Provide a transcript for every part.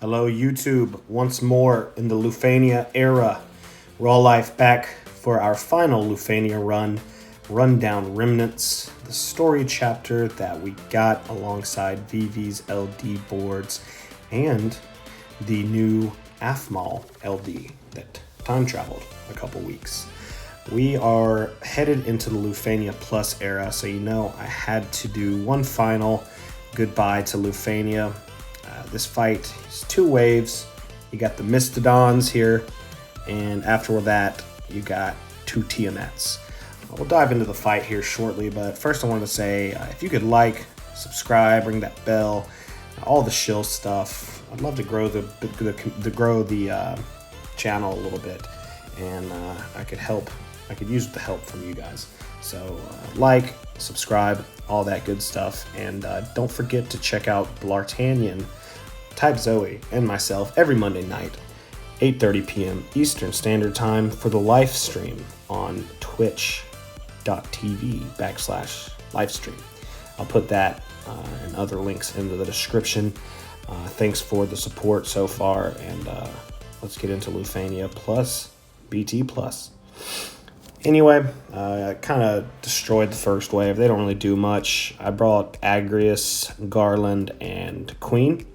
Hello, YouTube. Once more in the Lufenia era. Raw Life back for our final Lufenia run down Remnants, the story chapter that we got alongside Vivi's LD boards and the new Afmal LD that time traveled a couple weeks. We are headed into the Lufenia Plus era, so you know I had to do one final goodbye to Lufenia. This fight is 2 waves. You got the Mistodons here, and after that, you got 2 Tiamats. We'll dive into the fight here shortly, but first I wanted to say, if you could like, subscribe, ring that bell, all the shill stuff. I'd love to grow the channel a little bit, and I could use the help from you guys. So like, subscribe, all that good stuff, and don't forget to check out Blartanian, Type Zoey, and myself every Monday night, 8:30 p.m. Eastern Standard Time for the Lifestream on twitch.tv/Lifestream. I'll put that and other links into the description. Thanks for the support so far, and let's get into Lufenia Plus, BT Plus. Anyway, I kind of destroyed the first wave. They don't really do much. I brought Agrias, Garland, and Queen.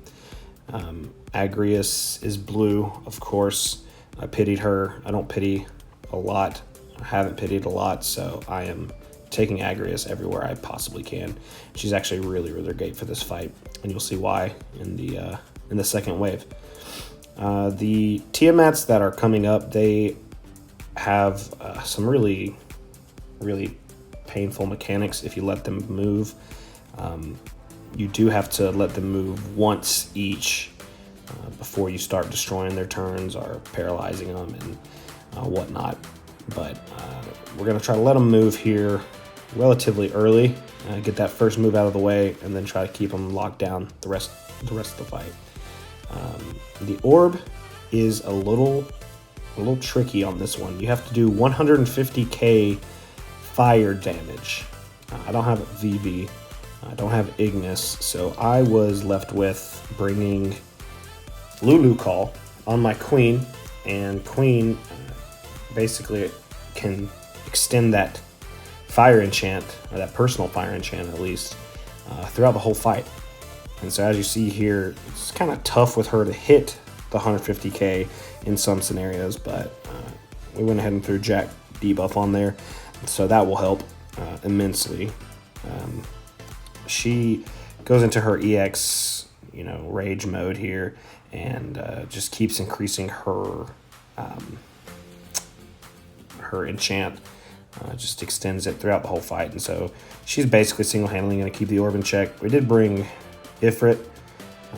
Agrias is blue, of course. I pitied her. I don't pity a lot. I haven't pitied a lot, so I am taking Agrias everywhere I possibly can. She's actually really, really great for this fight, and you'll see why in the second wave. The Tiamats that are coming up, they have some really, really painful mechanics if you let them move. You do have to let them move once each before you start destroying their turns or paralyzing them and whatnot. But we're going to try to let them move here relatively early, get that first move out of the way, and then try to keep them locked down the rest of the fight. The orb is a little tricky on this one. You have to do 150k fire damage. I don't have Vivi. I don't have Ignis, so I was left with bringing Lulu Call on my Queen, and Queen basically can extend that fire enchant, or that personal fire enchant at least, throughout the whole fight. And so as you see here, it's kind of tough with her to hit the 150k in some scenarios, but we went ahead and threw Jack debuff on there, so that will help immensely. She goes into her EX, rage mode here, and just keeps increasing her enchant. Just extends it throughout the whole fight, and so she's basically single-handedly going to keep the orb in check. We did bring Ifrit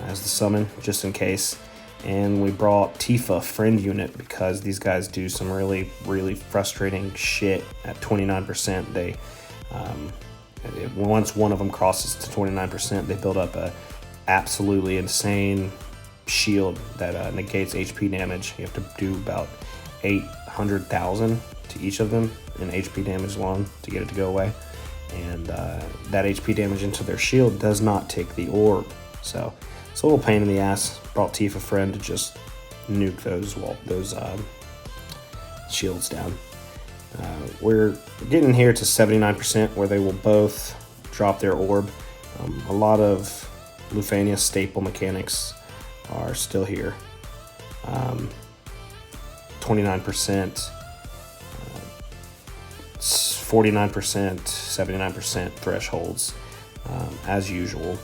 as the summon, just in case, and we brought Tifa friend unit because these guys do some really, really frustrating shit at 29%. They once one of them crosses to 29%, they build up a absolutely insane shield that negates HP damage. You have to do about 800,000 to each of them in HP damage alone to get it to go away. And that HP damage into their shield does not take the orb. So it's a little pain in the ass. Brought Tifa friend to just nuke those shields down. We're getting here to 79% where they will both drop their orb. A lot of Lufenia staple mechanics are still here. 29%, 49%, 79% thresholds as usual.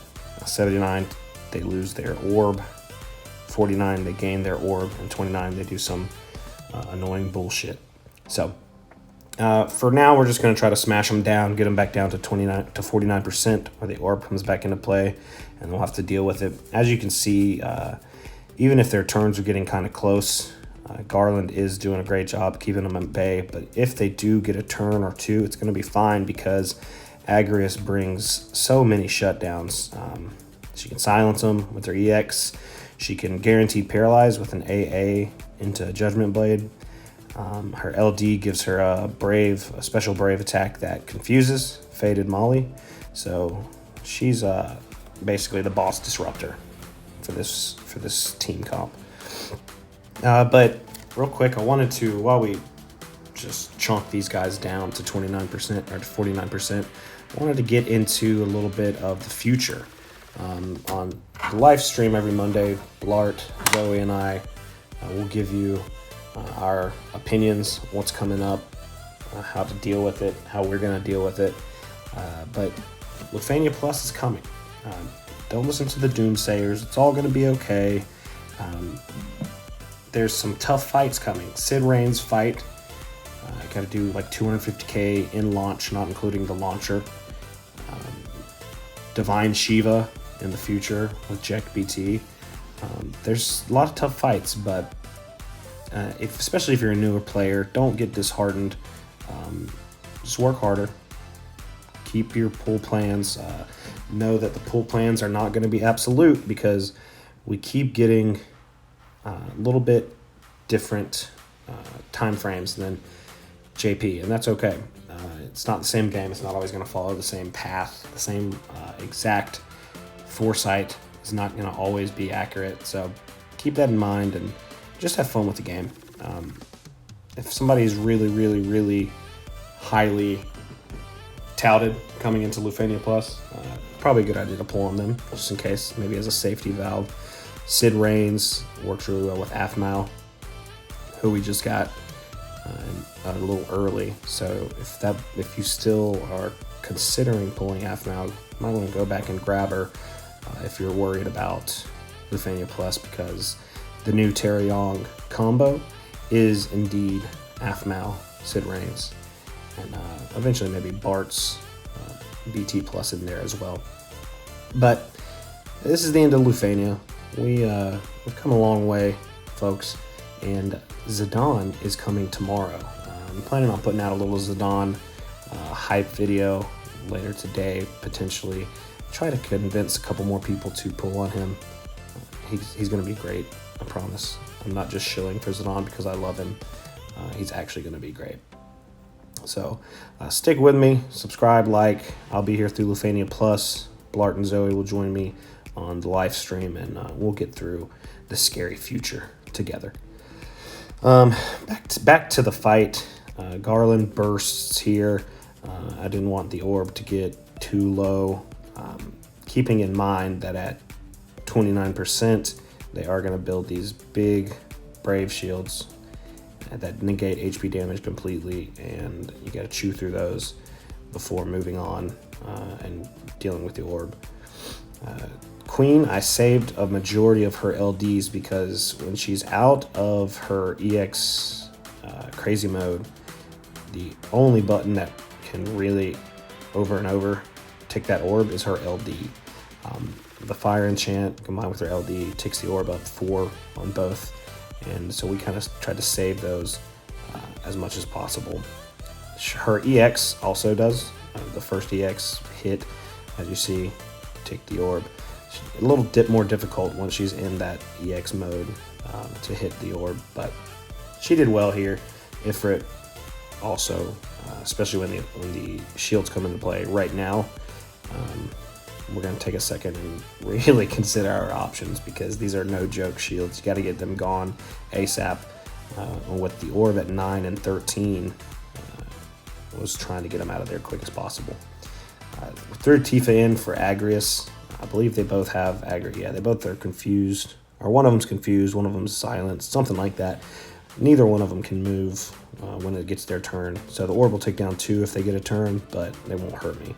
79, they lose their orb. 49, they gain their orb. And 29, they do some annoying bullshit. So for now, we're just going to try to smash them down, get them back down to 49% where the orb comes back into play, and we'll have to deal with it. As you can see, even if their turns are getting kind of close, Garland is doing a great job keeping them at bay, but if they do get a turn or two, it's going to be fine because Agrias brings so many shutdowns. She can silence them with her EX. She can guarantee paralyze with an AA into Judgment Blade. Her LD gives her a special brave attack that confuses Faded Molly. So she's basically the boss disruptor for this team comp. But real quick, I wanted to, while we just chunk these guys down to 29% or to 49%, I wanted to get into a little bit of the future. On the live stream every Monday, Blart, Zoey, and I will give you our opinions, what's coming up, how to deal with it, how we're going to deal with it. But Lufenia Plus is coming. Don't listen to the doomsayers. It's all going to be okay. There's some tough fights coming. Sid Reigns fight. I got to do like 250k in launch, not including the launcher. Divine Shiva in the future with Garland BT. There's a lot of tough fights, but especially if you're a newer player, don't get disheartened. Just work harder. Keep your pool plans. Know that the pool plans are not going to be absolute because we keep getting a little bit different time frames than JP, and that's okay. It's not the same game. It's not always going to follow the same path. The same exact foresight is not going to always be accurate. So keep that in mind and just have fun with the game. If somebody is really, really, really highly touted coming into Lufenia Plus, probably a good idea to pull on them just in case, maybe as a safety valve. Sid Reigns works really well with Aphmau, who we just got a little early. So if you still are considering pulling Aphmau, you might want to go back and grab her if you're worried about Lufenia Plus, because the new Taeyong combo is indeed Aphmau, Sid Reigns, and eventually maybe Bart's BT Plus in there as well. But this is the end of Lufenia. We've come a long way, folks, and Zidane is coming tomorrow. I'm planning on putting out a little Zidane hype video later today, potentially. Try to convince a couple more people to pull on him. He's going to be great, I promise. I'm not just shilling for Zidane because I love him. He's actually going to be great. So stick with me, subscribe, like. I'll be here through Lufenia Plus. Blart and Zoey will join me on the live stream, and we'll get through the scary future together. Back to the fight. Garland bursts here. I didn't want the orb to get too low. Keeping in mind that at 29%, they are going to build these big Brave shields that negate HP damage completely, and you got to chew through those before moving on and dealing with the orb. Queen, I saved a majority of her LDs because when she's out of her EX crazy mode, the only button that can really over and over tick that orb is her LD. The fire enchant combined with her LD ticks the orb up 4 on both, and so we kind of tried to save those as much as possible. Her EX also does. The first EX hit, as you see, tick the orb. A little more difficult once she's in that EX mode to hit the orb, but she did well here. Ifrit also, especially when the shields come into play right now. We're going to take a second and really consider our options because these are no joke shields. You got to get them gone ASAP. With the orb at 9 and 13, was trying to get them out of there quick as possible. Threw Tifa in for Agrias. I believe they both have Agrias. Yeah, they both are confused. Or one of them's confused, one of them's silenced, something like that. Neither one of them can move when it gets their turn. So the orb will take down 2 if they get a turn, but they won't hurt me.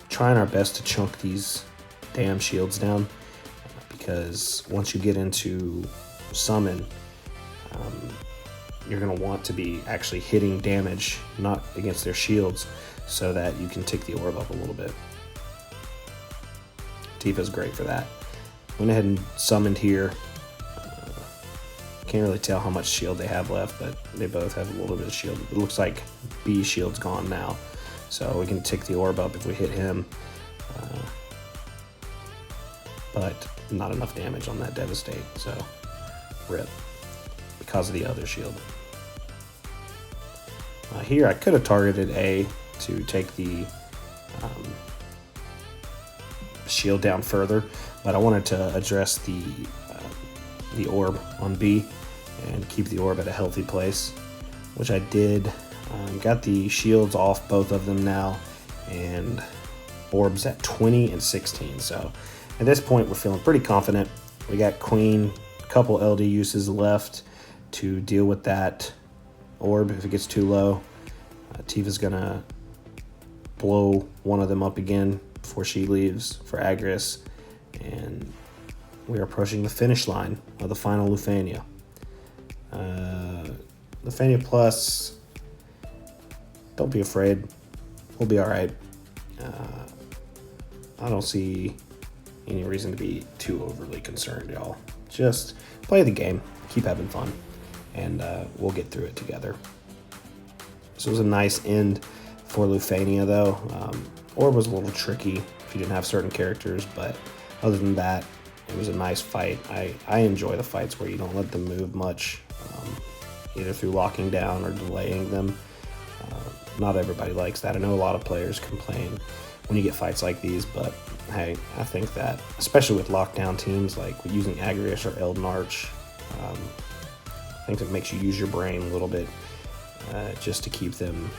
Trying our best to chunk these damn shields down because once you get into summon, you're going to want to be actually hitting damage, not against their shields, so that you can tick the orb up a little bit. Tifa's great for that. Went ahead and summoned here. Can't really tell how much shield they have left, but they both have a little bit of shield. It looks like B shield's gone now, so we can tick the orb up if we hit him. But not enough damage on that Devastate, so rip because of the other shield. Here I could have targeted A to take the shield down further, But I wanted to address the orb on B and keep the orb at a healthy place, which I did. Got the shields off both of them now, and orbs at 20 and 16. So at this point, we're feeling pretty confident. We got queen, a couple LD uses left to deal with that orb if it gets too low. Tifa's gonna blow one of them up again before she leaves for Agrias, and we are approaching the finish line of the final Lufenia. Lufenia Plus, don't be afraid. We'll be all right. I don't see any reason to be too overly concerned, y'all. Just play the game, keep having fun, and we'll get through it together. This was a nice end for Lufenia, though. Orb was a little tricky if you didn't have certain characters, but other than that, it was a nice fight. I enjoy the fights where you don't let them move much, either through locking down or delaying them. Not everybody likes that. I know a lot of players complain when you get fights like these, but hey, I think that, especially with lockdown teams like using Agrias or Elden Arch, I think it makes you use your brain a little bit just to keep them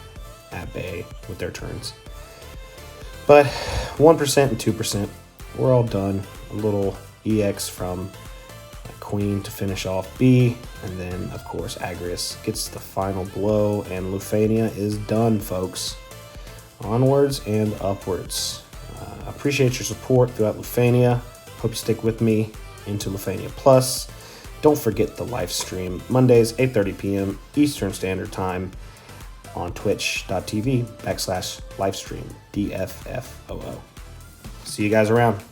at bay with their turns. But 1% and 2%, we're all done. A little EX from Queen to finish off B, and then of course Agrias gets the final blow, and Lufenia is done, folks. Onwards and upwards. Appreciate your support throughout Lufenia. Hope you stick with me into Lufenia Plus. Don't forget the live stream Mondays 8:30 p.m. Eastern Standard Time on twitch.tv/livestream DFFOO. See you guys around.